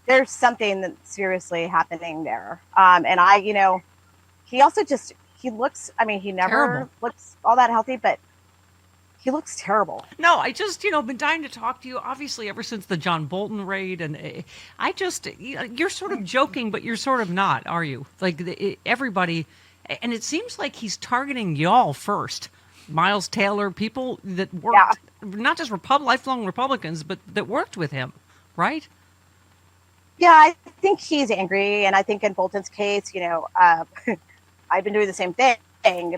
there's something that's seriously happening there. And he also he looks, I mean, he Terrible. never looks all that healthy, but he looks terrible. No, I just, been dying to talk to you, obviously, ever since the John Bolton raid. And I just, you're sort of joking, but you're sort of not, are you? Like, everybody, and it seems like he's targeting y'all first. Miles Taylor, people that Yeah. worked, not just lifelong Republicans, but that worked with him, right? Yeah, I think he's angry. And I think in Bolton's case, I've been doing the same thing.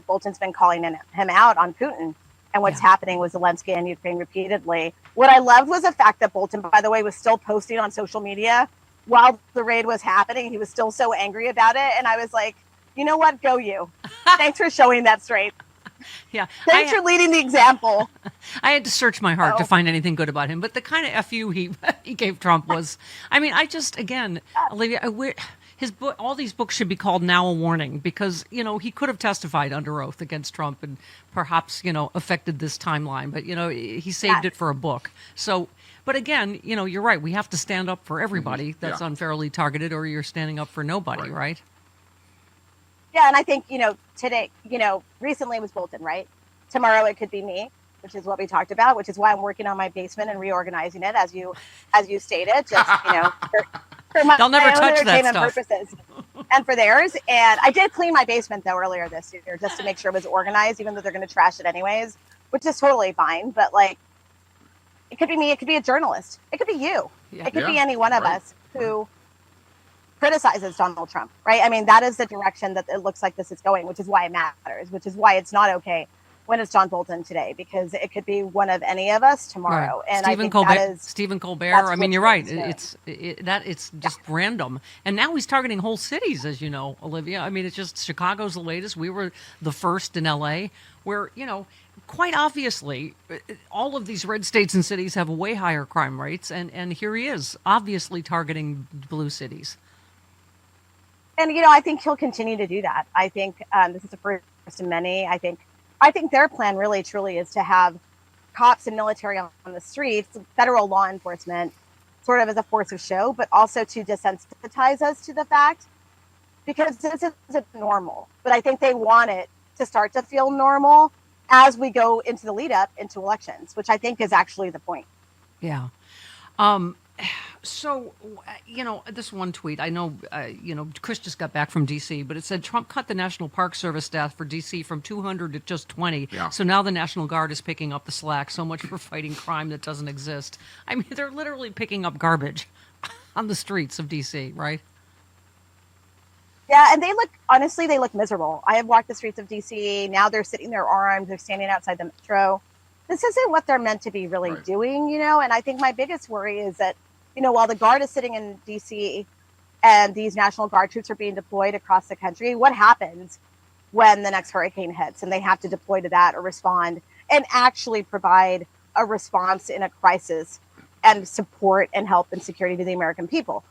Bolton's been calling him out on Putin and what's Yeah. happening with Zelensky and Ukraine repeatedly. What I loved was the fact that Bolton, by the way, was still posting on social media while the raid was happening. He was still so angry about it. And I was like, you know what? Go you. Thanks for showing that straight. Yeah. Thanks for leading the example. I had to search my heart to So, find anything good about him, but the kind of fu he gave Trump was, I mean, I just again, Olivia, his book, all these books should be called "Now a Warning" because he could have testified under oath against Trump and perhaps affected this timeline, but he saved yes. it for a book. So, but again, you're right. We have to stand up for everybody that's Yeah. unfairly targeted, or you're standing up for nobody, right? Yeah, and I think, today, recently it was Bolton, right? Tomorrow it could be me, which is what we talked about, which is why I'm working on my basement and reorganizing it, as you stated, just, for They'll never my own touch that entertainment stuff. purposes and for theirs. And I did clean my basement, though, earlier this year, just to make sure it was organized, even though they're going to trash it anyways, which is totally fine. But, like, it could be me. It could be a journalist. It could be you. Yeah. It could be Yeah, any one of right. us who criticizes Donald Trump, right? I mean, that is the direction that it looks like this is going, which is why it matters, which is why it's not okay when it's John Bolton today, because it could be one of any of us Right. tomorrow. And I think that is, Stephen Colbert. that's I mean, what you're Trump right. is doing. It's just random. And now he's targeting whole cities, as you know, Olivia. I mean, it's just Chicago's the latest. We were the first in LA, where quite obviously, all of these red states and cities have way higher crime rates, and here he is, obviously targeting blue cities. And I think he'll continue to do that. I think this is the first of many. I think their plan really truly is to have cops and military on the streets, federal law enforcement, sort of as a force of show, but also to desensitize us to the fact, because this isn't normal. But I think they want it to start to feel normal as we go into the lead up into elections, which I think is actually the point. Yeah. So, this one tweet, I know, Chris just got back from D.C., but it said Trump cut the National Park Service staff for D.C. from 200 to just 20. Yeah. So now the National Guard is picking up the slack. So much for fighting crime that doesn't exist. I mean, they're literally picking up garbage on the streets of D.C., right? Yeah, and honestly, they look miserable. I have walked the streets of DC. Now they're sitting there armed. They're standing outside the metro. This isn't what they're meant to be really Right. doing, And I think my biggest worry is that, while the Guard is sitting in DC and these National Guard troops are being deployed across the country, what happens when the next hurricane hits and they have to deploy to that or respond and actually provide a response in a crisis and support and help and security to the American people?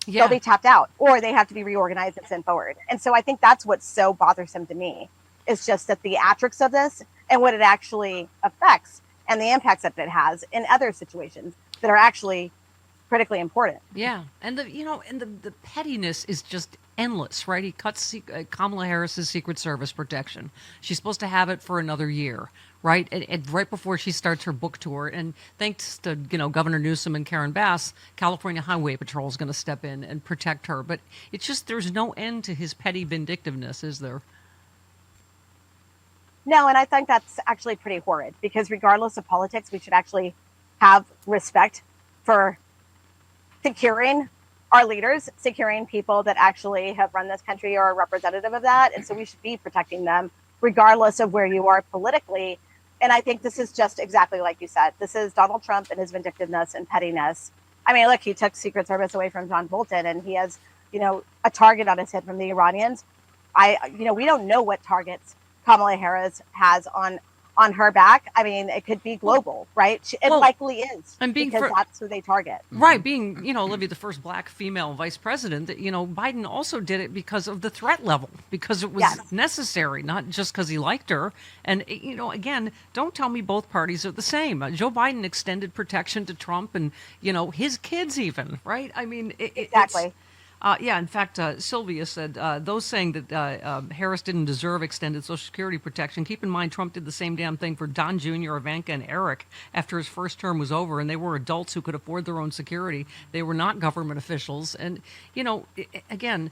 Yeah. They'll be tapped out, or they have to be reorganized and sent forward. And so I think that's what's so bothersome to me, is just that the theatrics of this and what it actually affects and the impacts that it has in other situations that are actually critically important. Yeah, and the pettiness is just endless, right? He cuts Kamala Harris's Secret Service protection. She's supposed to have it for another year, right? And right before she starts her book tour, and thanks to Governor Newsom and Karen Bass, California Highway Patrol is going to step in and protect her. But it's just there's no end to his petty vindictiveness, is there? No, and I think that's actually pretty horrid, because regardless of politics, we should actually have respect for securing our leaders, securing people that actually have run this country or are representative of that. And so we should be protecting them regardless of where you are politically. And I think this is just exactly like you said. This is Donald Trump and his vindictiveness and pettiness. I mean, look, he took Secret Service away from John Bolton, and he has, a target on his head from the Iranians. We don't know what targets Kamala Harris has on on her back. I mean, it could be global, right? It likely is, and because that's who they target. Right, being, Olivia, the first black female vice president, that, Biden also did it because of the threat level, because it was necessary, not just because he liked her. And, again, don't tell me both parties are the same. Joe Biden extended protection to Trump and, his kids even, right? I mean, exactly. In fact, Sylvia said, those saying that Harris didn't deserve extended Social Security protection, keep in mind Trump did the same damn thing for Don Jr., Ivanka, and Eric after his first term was over, and they were adults who could afford their own security. They were not government officials. And, again,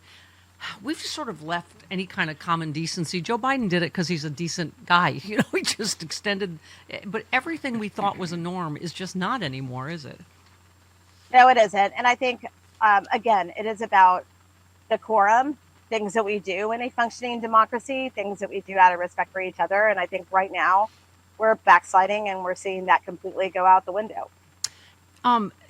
we've just sort of left any kind of common decency. Joe Biden did it because he's a decent guy. He just extended. But everything we thought was a norm is just not anymore, is it? No, it isn't. And I think, again, it is about decorum, things that we do in a functioning democracy, things that we do out of respect for each other. And I think right now we're backsliding and we're seeing that completely go out the window.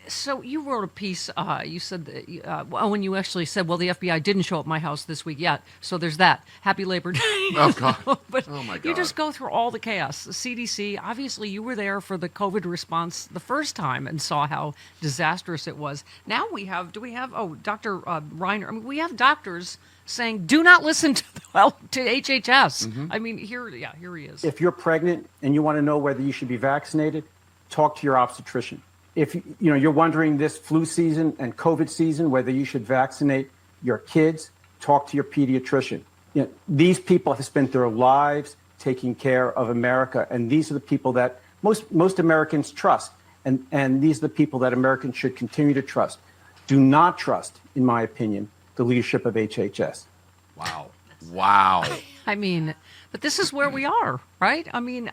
So you wrote a piece, you said that, when you actually said, well, the FBI didn't show up at my house this week yet. So there's that. Happy Labor Day. Oh, God. But oh, my God. You just go through all the chaos. The CDC, obviously you were there for the COVID response the first time and saw how disastrous it was. Now Dr. Reiner, we have doctors saying, do not listen to HHS. Mm-hmm. I mean, here he is. If you're pregnant and you want to know whether you should be vaccinated, talk to your obstetrician. If you're wondering this flu season and COVID season whether you should vaccinate your kids, talk to your pediatrician. These people have spent their lives taking care of America, and these are the people that most Americans trust, and these are the people that Americans should continue to trust. Do not trust, in my opinion, the leadership of HHS. Wow. I mean, but this is where we are, right? I mean,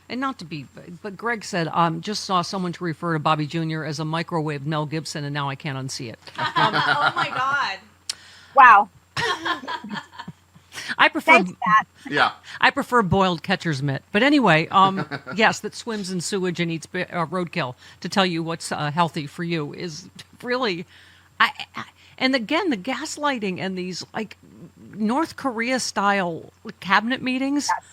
and not to be, but Greg said, just saw someone to refer to Bobby Jr. as a microwave Mel Gibson, and now I can't unsee it. Oh, my God. Wow. I prefer Thanks, Matt. Yeah. I prefer boiled catcher's mitt. But anyway, yes, that swims in sewage and eats roadkill to tell you what's healthy for you is really... And again, the gaslighting and these, like, North Korea-style cabinet meetings... Yes.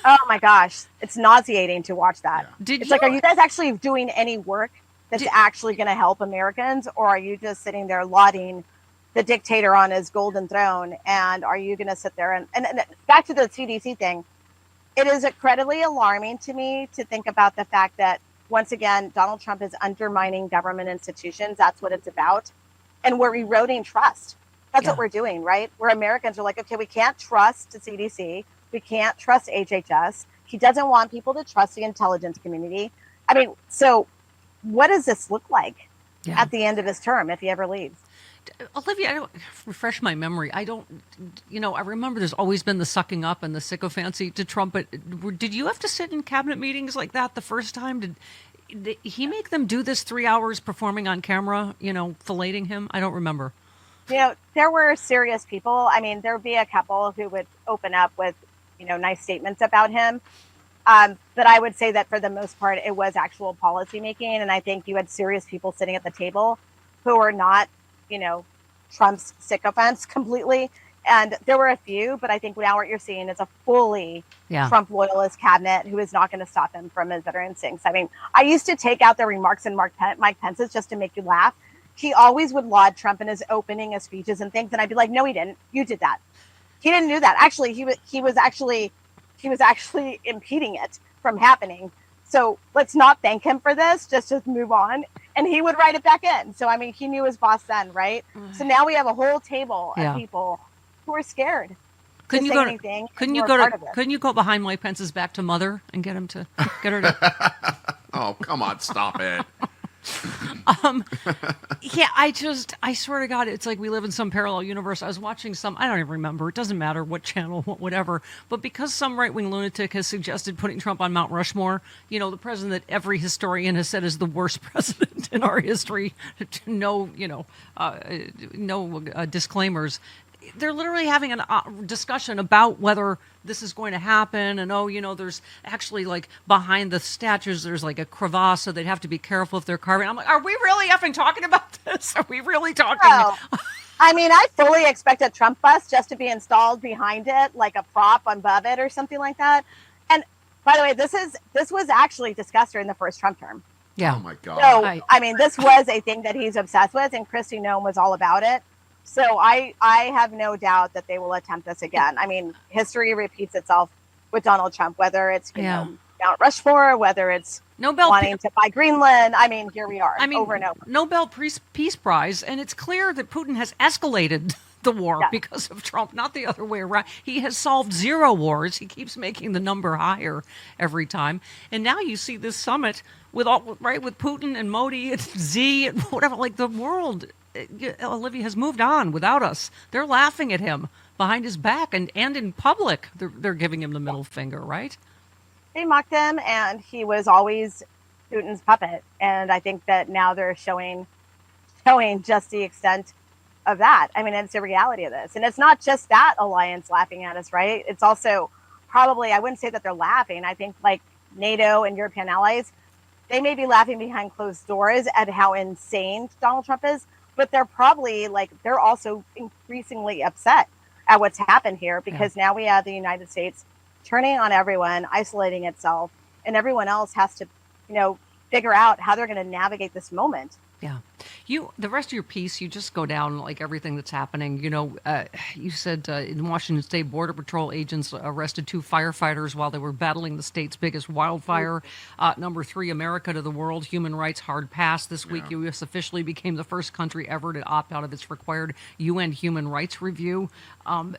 Oh my gosh, it's nauseating to watch that. Yeah. It's like, are you guys actually doing any work that's actually going to help Americans, or are you just sitting there lauding the dictator on his golden throne? And are you going to sit there and back to the CDC thing? It is incredibly alarming to me to think about the fact that once again, Donald Trump is undermining government institutions. That's what it's about, and we're eroding trust. That's what we're doing, right? Where Americans are like, okay, we can't trust the CDC. We can't trust HHS. He doesn't want people to trust the intelligence community. I mean, so what does this look like at the end of his term if he ever leaves? Olivia, I don't refresh my memory. I remember there's always been the sucking up and the sycophancy to Trump, but did you have to sit in cabinet meetings like that the first time? Did he make them do this 3 hours performing on camera, filleting him? I don't remember. There were serious people. I mean, there would be a couple who would open up with, nice statements about him. But I would say that for the most part, it was actual policy making. And I think you had serious people sitting at the table who were not, Trump's sycophants completely. And there were a few, but I think now what you're seeing is a fully Trump loyalist cabinet who is not going to stop him from his veteran instincts. I mean, I used to take out the remarks in Mike Pence's just to make you laugh. He always would laud Trump in his opening, his speeches and things. And I'd be like, no, he didn't. You did that. He didn't do that. Actually, he was actually impeding it from happening. So let's not thank him for this. Just move on. And he would write it back in. So, I mean, he knew his boss then, right? So now we have a whole table of people who are scared. Couldn't you go behind Mike Pence's back to Mother and get her to? Oh, come on, stop it. I swear to God, it's like we live in some parallel universe. I was watching I don't even remember. It doesn't matter what channel, whatever. But because some right-wing lunatic has suggested putting Trump on Mount Rushmore, the president that every historian has said is the worst president in our history, no disclaimers. They're literally having a discussion about whether this is going to happen. And, there's actually, like, behind the statues, there's, like, a crevasse, so they'd have to be careful if they're carving. I'm like, are we really effing talking about this? Are we really talking? No. I mean, I fully expect a Trump bus just to be installed behind it, like a prop above it or something like that. And By the way, this was actually discussed during the first Trump term. Yeah. Oh my God. So, Right. I mean, this was a thing that he's obsessed with, and Kristi Noem was all about it. So I have no doubt that they will attempt this again. I mean, history repeats itself with Donald Trump, whether it's you know Mount Rushmore, whether it's wanting to buy Greenland. I mean, here we are, over and over. Nobel Peace Prize, and it's clear that Putin has escalated the war because of Trump, not the other way around. He has solved 0 wars. He keeps making the number higher every time. And now you see this summit with with Putin and Modi and Xi and whatever, like the world, Olivia, has moved on without us. They're laughing at him behind his back and in public. They're giving him the middle finger, right? They mocked him, and he was always Putin's puppet. And I think that now they're showing just the extent of that. I mean, it's the reality of this. And it's not just that alliance laughing at us, right? It's also probably, I wouldn't say that they're laughing. I think like NATO and European allies, they may be laughing behind closed doors at how insane Donald Trump is, but they're probably they're also increasingly upset at what's happened here, because now we have the United States turning on everyone, isolating itself, and everyone else has to, figure out how they're going to navigate this moment. Yeah. The rest of your piece, you just go down like everything that's happening. You said in Washington State, Border Patrol agents arrested 2 firefighters while they were battling the state's biggest wildfire. Number 3, America to the world, human rights hard pass. This week, U.S. officially became the first country ever to opt out of its required UN human rights review. And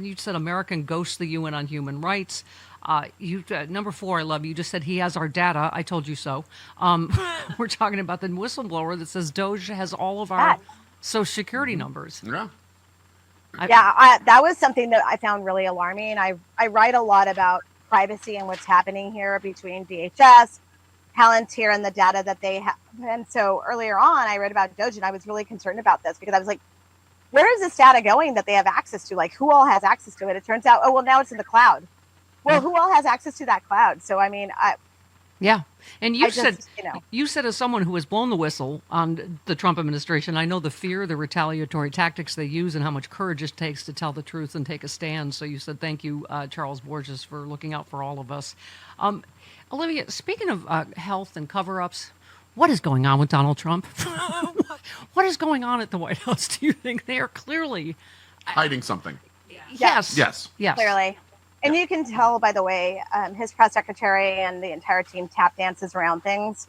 you said American ghosts the UN on human rights. Number 4, I love you just said he has our data. I told you so. We're talking about the whistleblower that says Doge has all of our social security numbers. Yeah. That was something that I found really alarming. I write a lot about privacy and what's happening here between DHS, Palantir, and the data that they have. And so earlier on, I read about Doge, and I was really concerned about this because I was like, where is this data going that they have access to? Like, who all has access to it? It turns out, now it's in the cloud. Well, who all has access to that cloud? So, I mean, and you said as someone who has blown the whistle on the Trump administration, I know the fear, the retaliatory tactics they use, and how much courage it takes to tell the truth and take a stand. So you said, thank you, Charles Borges, for looking out for all of us. Olivia, speaking of health and cover-ups, what is going on with Donald Trump? What is going on at the White House? Do you think they are clearly hiding something? Yes. Clearly. And you can tell, by the way, his press secretary and the entire team tap dances around things.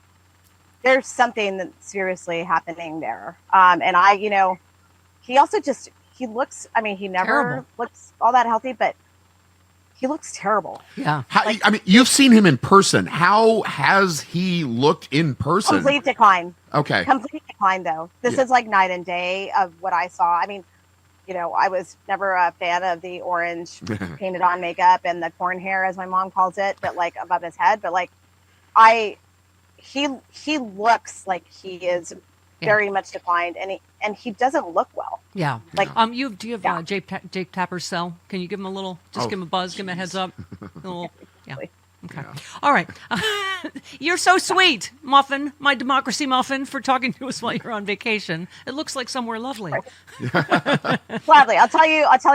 There's something that's seriously happening there. And he also he looks, he never looks all that healthy, but he looks terrible. Yeah. You've seen him in person. How has he looked in person? Complete decline. Okay. Complete decline, though. This is like night and day of what I saw. I was never a fan of the orange painted on makeup and the corn hair, as my mom calls it, but above his head. But he looks like he is very much declined, and he doesn't look well. Yeah. Do you have Jake Tapper's cell? Can you give him a little? Just give him a buzz, give him a heads up. Okay. Yeah. All right. You're so sweet, Muffin, my democracy muffin, for talking to us while you're on vacation. It looks like somewhere lovely. Gladly. I'll tell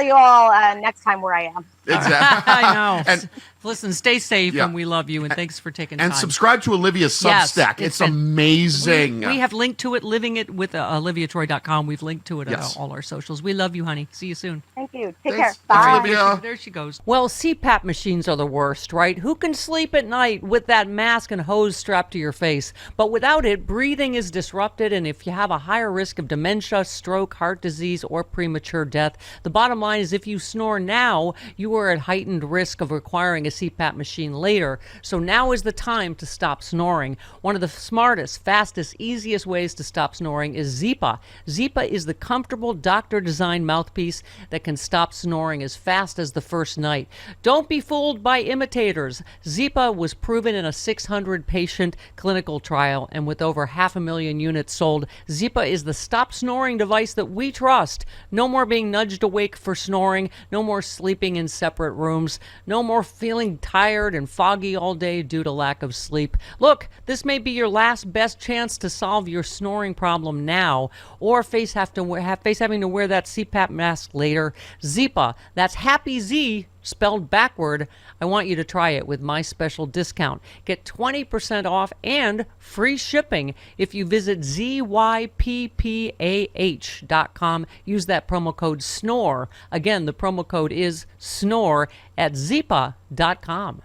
you all next time where I am. Exactly. I know. And listen, stay safe, and we love you, and thanks for taking time. And subscribe to Olivia's Substack. It's amazing. We have linked to it, living it with oliviatroy.com. We've linked to it on all our socials. We love you, honey. See you soon. Thank you. Take care. Thanks, Bye. Olivia. There she goes. Well, CPAP machines are the worst, right? Who can sleep at night with that mask and hose strapped to your face? But without it, breathing is disrupted, and if you have a higher risk of dementia, stroke, heart disease, or premature death, the bottom line is if you snore now, you are at heightened risk of requiring a CPAP machine later. So now is the time to stop snoring. One of the smartest, fastest, easiest ways to stop snoring is Zypa. Zypa is the comfortable doctor-designed mouthpiece that can stop snoring as fast as the first night. Don't be fooled by imitators. Zypa was proven in a 600-patient clinical trial, and with over 500,000 units sold, Zypa is the stop snoring device that we trust. No more being nudged awake for snoring. No more sleeping in separate rooms. No more feeling tired and foggy all day due to lack of sleep. Look, this may be your last best chance to solve your snoring problem now, or face having to wear that CPAP mask later. Zypa, that's Happy Z spelled backward, I want you to try it with my special discount. Get 20% off and free shipping if you visit zyppah.com. Use that promo code SNORE. Again, the promo code is SNORE at zyppah.com.